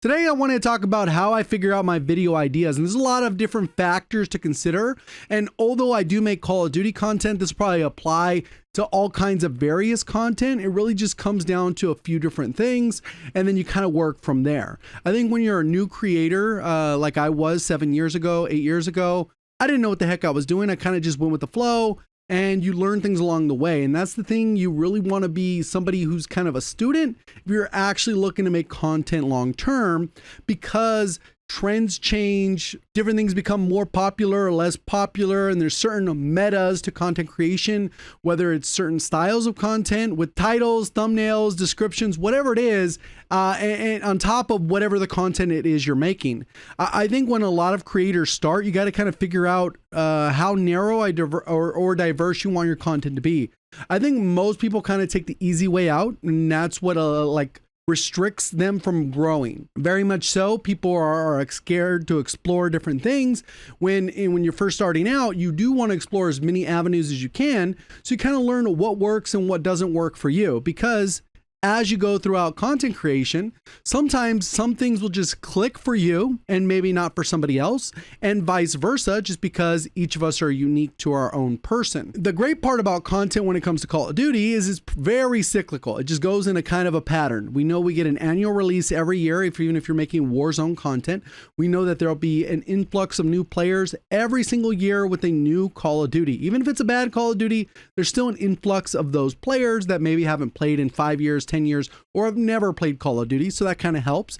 Today I want to talk about how I figure out my video ideas, and there's a lot of different factors to consider. And although I do make Call of Duty content, this will probably apply to all kinds of various content. It really just comes down to a few different things, and then you kind of work from there. I think when you're a new creator, like I was 7 years ago, 8 years ago, I didn't know what the heck I was doing. I kind of just went with the flow. And you learn things along the way. And that's the thing, you really want to be somebody who's kind of a student if you're actually looking to make content long term, because trends change, different things become more popular or less popular, and there's certain metas to content creation, whether it's certain styles of content with titles, thumbnails, descriptions, whatever it is, and on top of whatever the content it is you're making. I think when a lot of creators start, you got to kind of figure out how narrow or diverse you want your content to be. I think most people kind of take the easy way out, and that's what restricts them from growing. Very much so. People are scared to explore different things. When you're first starting out, you do want to explore as many avenues as you can, so you kind of learn what works and what doesn't work for you. Because as you go throughout content creation, sometimes some things will just click for you and maybe not for somebody else, and vice versa, just because each of us are unique to our own person. The great part about content when it comes to Call of Duty is it's very cyclical. It just goes in a kind of a pattern. We know we get an annual release every year, even if you're making Warzone content. We know that there'll be an influx of new players every single year with a new Call of Duty. Even if it's a bad Call of Duty, there's still an influx of those players that maybe haven't played in 5 years, 10 years, or have never played Call of Duty, so that kind of helps.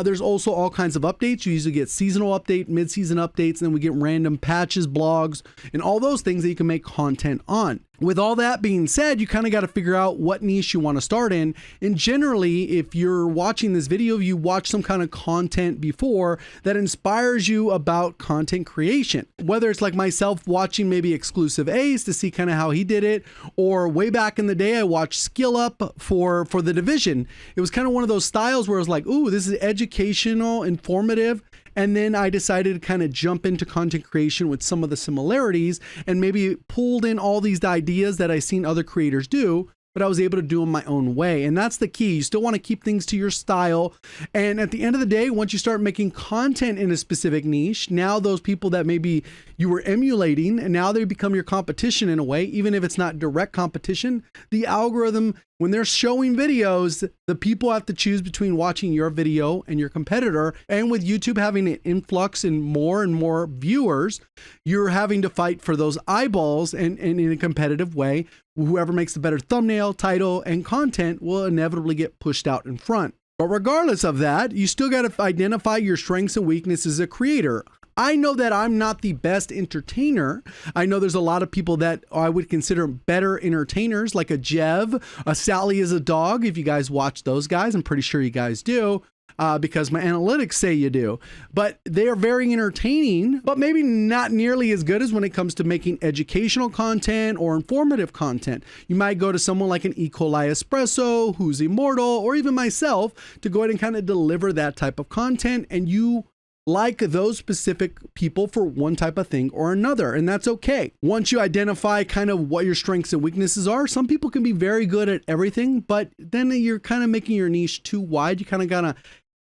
There's also all kinds of updates. You usually get seasonal update, mid-season updates, and then we get random patches, blogs, and all those things that you can make content on. With all that being said, you kind of got to figure out what niche you want to start in. And generally, if you're watching this video, you watch some kind of content before that inspires you about content creation. Whether it's like myself watching maybe Exclusive Ace to see kind of how he did it, or way back in the day, I watched Skill Up for The Division. It was kind of one of those styles where I was like, ooh, this is educational, informative. And then I decided to kind of jump into content creation with some of the similarities, and maybe pulled in all these ideas that I've seen other creators do, but I was able to do them my own way. And that's the key. You still want to keep things to your style. And at the end of the day, once you start making content in a specific niche, now those people that maybe you were emulating, and now they become your competition in a way, even if it's not direct competition. The algorithm, when they're showing videos, the people have to choose between watching your video and your competitor. And with YouTube having an influx in more and more viewers, you're having to fight for those eyeballs, and in a competitive way, whoever makes the better thumbnail, title, and content will inevitably get pushed out in front. But regardless of that, you still got to identify your strengths and weaknesses as a creator. I know that I'm not the best entertainer. I know there's a lot of people that I would consider better entertainers, like a Jev, a Sally is a Dog. If you guys watch those guys, I'm pretty sure you guys do. Because my analytics say you do, but they are very entertaining, but maybe not nearly as good as when it comes to making educational content or informative content. You might go to someone like an E. coli Espresso, who's immortal, or even myself, to go ahead and kind of deliver that type of content, and you like those specific people for one type of thing or another, and that's okay. Once you identify kind of what your strengths and weaknesses are, some people can be very good at everything, but then you're kind of making your niche too wide. You kind of gotta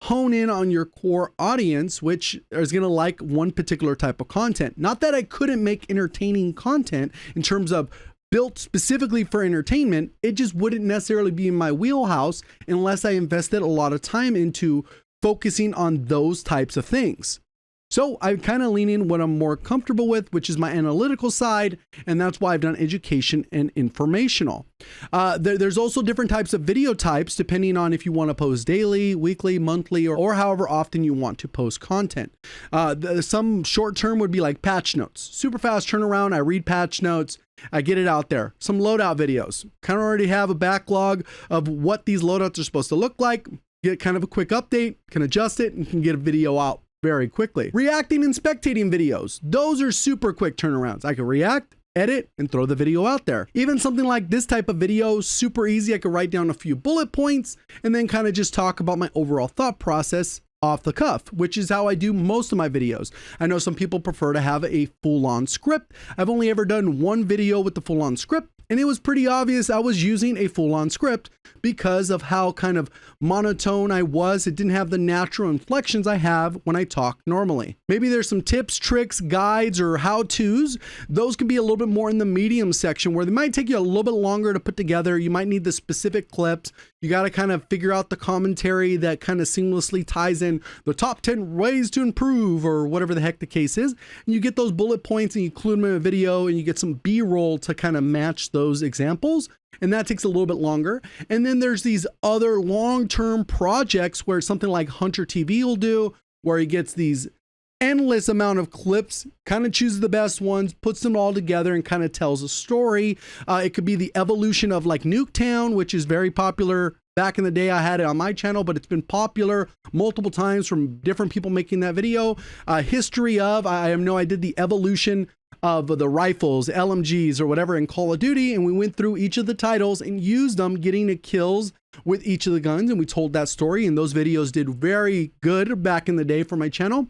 hone in on your core audience, which is going to like one particular type of content. Not that I couldn't make entertaining content in terms of built specifically for entertainment. It just wouldn't necessarily be in my wheelhouse unless I invested a lot of time into focusing on those types of things. So I kind of lean in what I'm more comfortable with, which is my analytical side, and that's why I've done education and informational. There's also different types of video types depending on if you want to post daily, weekly, monthly, or however often you want to post content. Some short term would be like patch notes. Super fast turnaround, I read patch notes, I get it out there. Some loadout videos. Kind of already have a backlog of what these loadouts are supposed to look like. Get kind of a quick update, can adjust it, and can get a video out very quickly. Reacting and spectating videos. Those are super quick turnarounds. I can react, edit, and throw the video out there. Even something like this type of video, super easy. I could write down a few bullet points and then kind of just talk about my overall thought process off the cuff, which is how I do most of my videos. I know some people prefer to have a full-on script. I've only ever done one video with the full-on script, And it was pretty obvious I was using a full-on script because of how kind of monotone I was. It didn't have the natural inflections I have when I talk normally. Maybe there's some tips, tricks, guides, or how-tos. Those can be a little bit more in the medium section where they might take you a little bit longer to put together. You might need the specific clips. You got to kind of figure out the commentary that kind of seamlessly ties in the top 10 ways to improve or whatever the heck the case is. And you get those bullet points and you include them in a video and you get some B-roll to kind of match those examples. And that takes a little bit longer. And then there's these other long-term projects where something like Hunter TV will do, where he gets these endless amount of clips, kind of chooses the best ones, puts them all together and kind of tells a story. It could be the evolution of like Nuketown, which is very popular. Back in the day, I had it on my channel, but it's been popular multiple times from different people making that video. History of, I did the evolution of the rifles, LMGs or whatever in Call of Duty. And we went through each of the titles and used them getting the kills with each of the guns. And we told that story and those videos did very good back in the day for my channel.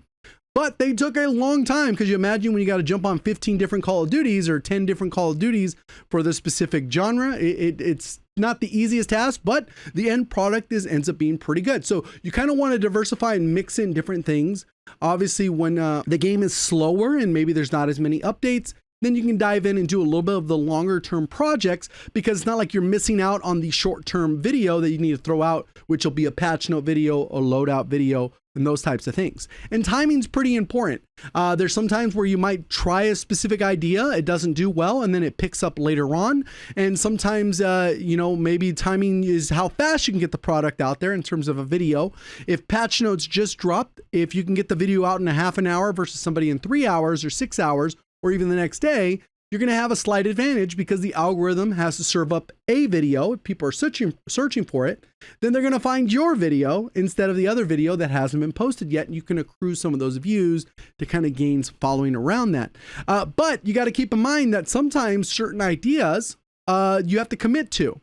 But they took a long time because you imagine when you got to jump on 15 different Call of Duties or 10 different Call of Duties for the specific genre. It's not the easiest task, but the end product ends up being pretty good. So you kind of want to diversify and mix in different things. Obviously, when the game is slower and maybe there's not as many updates, then you can dive in and do a little bit of the longer term projects because it's not like you're missing out on the short term video that you need to throw out, which will be a patch note video or loadout video and those types of things. And timing's pretty important. There's some times where you might try a specific idea, it doesn't do well, and then it picks up later on. And sometimes, maybe timing is how fast you can get the product out there in terms of a video. If patch notes just dropped, if you can get the video out in a half an hour versus somebody in 3 hours or 6 hours, or even the next day, you're going to have a slight advantage because the algorithm has to serve up a video. If people are searching for it, then they're going to find your video instead of the other video that hasn't been posted yet. And you can accrue some of those views to kind of gain some following around that. But you got to keep in mind that sometimes certain ideas you have to commit to.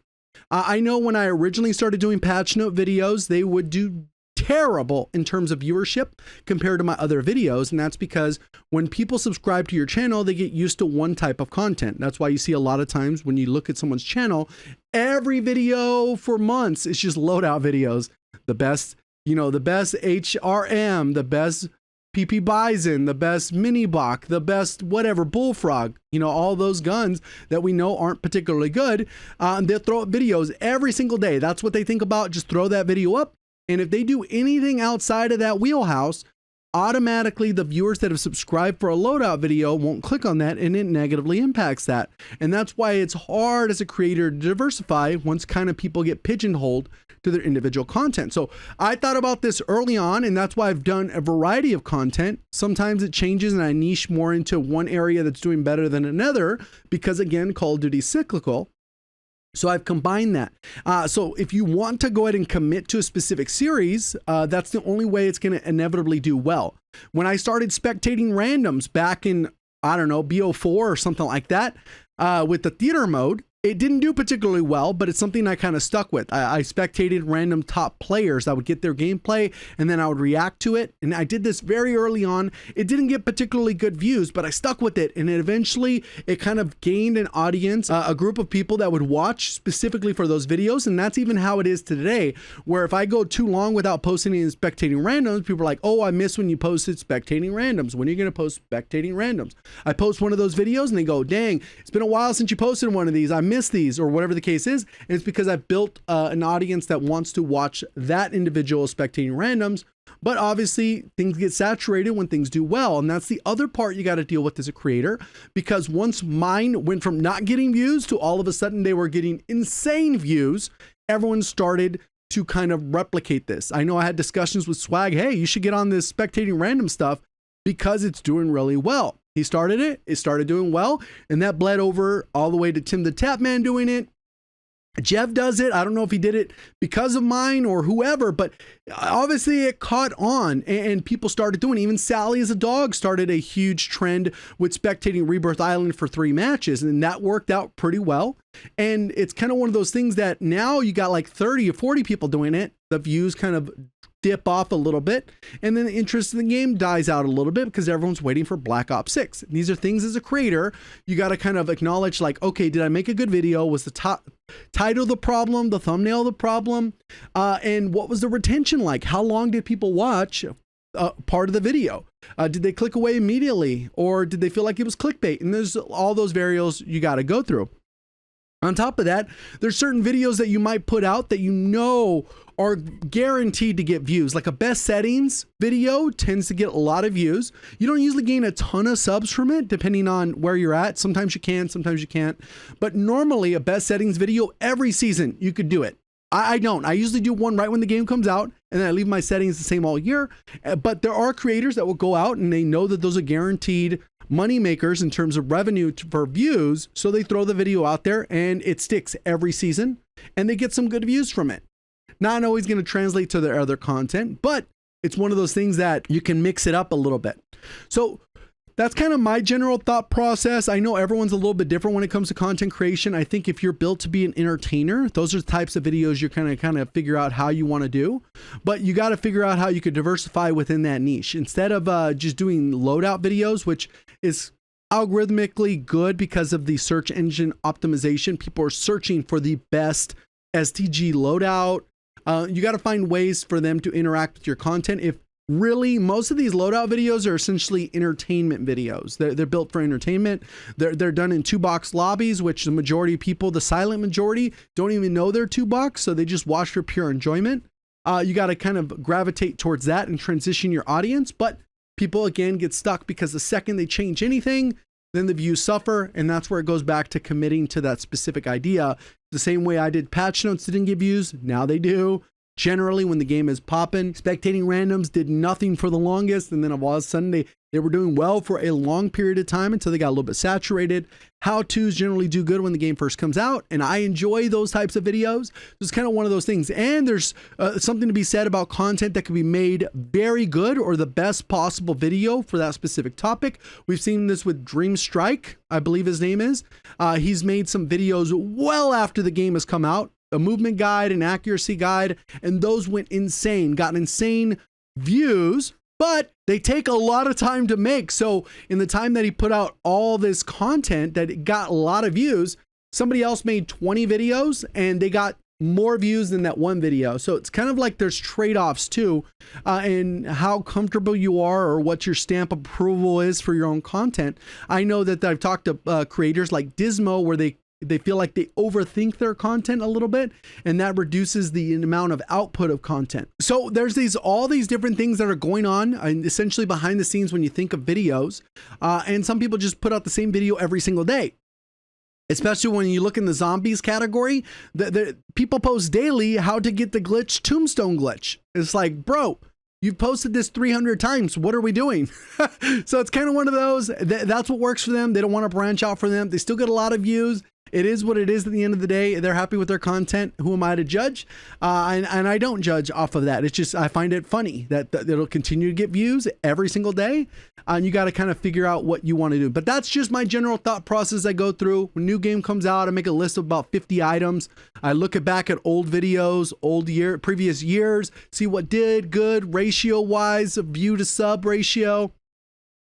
I know when I originally started doing patch note videos, they would do terrible in terms of viewership compared to my other videos. And that's because when people subscribe to your channel, they get used to one type of content. That's why you see a lot of times when you look at someone's channel, every video for months is just loadout videos. The best HRM, the best PP Bison, the best Mini Bach, the best whatever, Bullfrog, all those guns that we know aren't particularly good. They'll throw up videos every single day. That's what they think about. Just throw that video up. And if they do anything outside of that wheelhouse, automatically the viewers that have subscribed for a loadout video won't click on that and it negatively impacts that. And that's why it's hard as a creator to diversify once kind of people get pigeonholed to their individual content. So I thought about this early on and that's why I've done a variety of content. Sometimes it changes and I niche more into one area that's doing better than another because again, Call of Duty is cyclical. So I've combined that. So if you want to go ahead and commit to a specific series, that's the only way it's going to inevitably do well. When I started spectating randoms back in, BO4 or something like that, with the theater mode, it didn't do particularly well, but it's something I kind of stuck with. I spectated random top players. I would get their gameplay and then I would react to it. And I did this very early on. It didn't get particularly good views, but I stuck with it. And eventually it kind of gained an audience, a group of people that would watch specifically for those videos. And that's even how it is today, where if I go too long without posting and spectating randoms, people are like, oh, I missed when you posted spectating randoms. When are you going to post spectating randoms? I post one of those videos and they go, dang, it's been a while since you posted one of these. I missed these or whatever the case is. And it's because I've built an audience that wants to watch that individual spectating randoms. But obviously things get saturated when things do well. And that's the other part you got to deal with as a creator, because once mine went from not getting views to all of a sudden they were getting insane views, everyone started to kind of replicate this. I know I had discussions with Swag. Hey, you should get on this spectating random stuff because it's doing really well. He started it, it started doing well, and that bled over all the way to Tim the Tapman doing it. Jeff does it. I don't know if he did it because of mine or whoever, but obviously it caught on and people started doing it. Even Sally as a dog started a huge trend with spectating Rebirth Island for 3 matches, and that worked out pretty well. And it's kind of one of those things that now you got like 30 or 40 people doing it. The views kind of dip off a little bit, and then the interest in the game dies out a little bit because everyone's waiting for Black Ops 6. And these are things as a creator, you got to kind of acknowledge like, okay, did I make a good video? Was the title the problem, the thumbnail the problem? And what was the retention like? How long did people watch part of the video? Did they click away immediately, or did they feel like it was clickbait? And there's all those variables you got to go through. On top of that, there's certain videos that you might put out that you know are guaranteed to get views. Like a best settings video tends to get a lot of views. You don't usually gain a ton of subs from it, depending on where you're at. Sometimes you can, sometimes you can't. But normally a best settings video every season, you could do it. I don't. I usually do one right when the game comes out, and then I leave my settings the same all year. But there are creators that will go out and they know that those are guaranteed money makers in terms of revenue for views. So they throw the video out there and it sticks every season and they get some good views from it. Not always going to translate to their other content, but it's one of those things that you can mix it up a little bit. So that's kind of my general thought process. I know everyone's a little bit different when it comes to content creation. I think if you're built to be an entertainer, those are the types of videos you're kind of figure out how you want to do. But you got to figure out how you could diversify within that niche. Instead of just doing loadout videos, which is algorithmically good because of the search engine optimization. People are searching for the best STG loadout. You got to find ways for them to interact with your content. If really, most of these loadout videos are essentially entertainment videos. They're built for entertainment. They're done in 2-box lobbies, which the majority of people, the silent majority, don't even know they're 2-box, so they just watch for pure enjoyment. You got to kind of gravitate towards that and transition your audience. But people, again, get stuck because the second they change anything, then the views suffer, and that's where it goes back to committing to that specific idea. The same way I did patch notes didn't give views, now they do. Generally, when the game is popping, spectating randoms did nothing for the longest, and then all of a sudden they were doing well for a long period of time until they got a little bit saturated. How-tos generally do good when the game first comes out, and I enjoy those types of videos. It's kind of one of those things. And there's something to be said about content that can be made very good or the best possible video for that specific topic. We've seen this with Dream Strike, I believe his name is. He's made some videos well after the game has come out, a movement guide, an accuracy guide, and those went insane, got insane views, but they take a lot of time to make. So in the time that he put out all this content that it got a lot of views, somebody else made 20 videos and they got more views than that one video. So it's kind of like there's trade-offs too, in how comfortable you are or what your stamp of approval is for your own content. I know that I've talked to creators like Dismo where they feel like they overthink their content a little bit, and that reduces the amount of output of content. So there's all these different things that are going on essentially behind the scenes when you think of videos. And some people just put out the same video every single day. Especially when you look in the zombies category, the people post daily how to get the glitch tombstone glitch. It's like, bro, you've posted this 300 times. What are we doing? So it's kind of one of those, that's what works for them. They don't want to branch out for them. They still get a lot of views. It is what it is at the end of the day. They're happy with their content. Who am I to judge? And I don't judge off of that. It's just, I find it funny that it'll continue to get views every single day. And you got to kind of figure out what you want to do. But that's just my general thought process I go through. When a new game comes out, I make a list of about 50 items. I look back at old videos, previous years, see what did good ratio wise, view to sub ratio.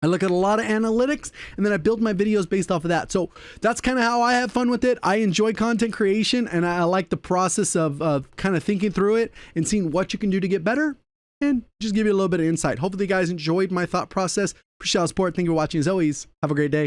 I look at a lot of analytics and then I build my videos based off of that. So that's kind of how I have fun with it. I enjoy content creation and I like the process of kind of thinking through it and seeing what you can do to get better and just give you a little bit of insight. Hopefully you guys enjoyed my thought process. Appreciate the support. Thank you for watching as always. Have a great day.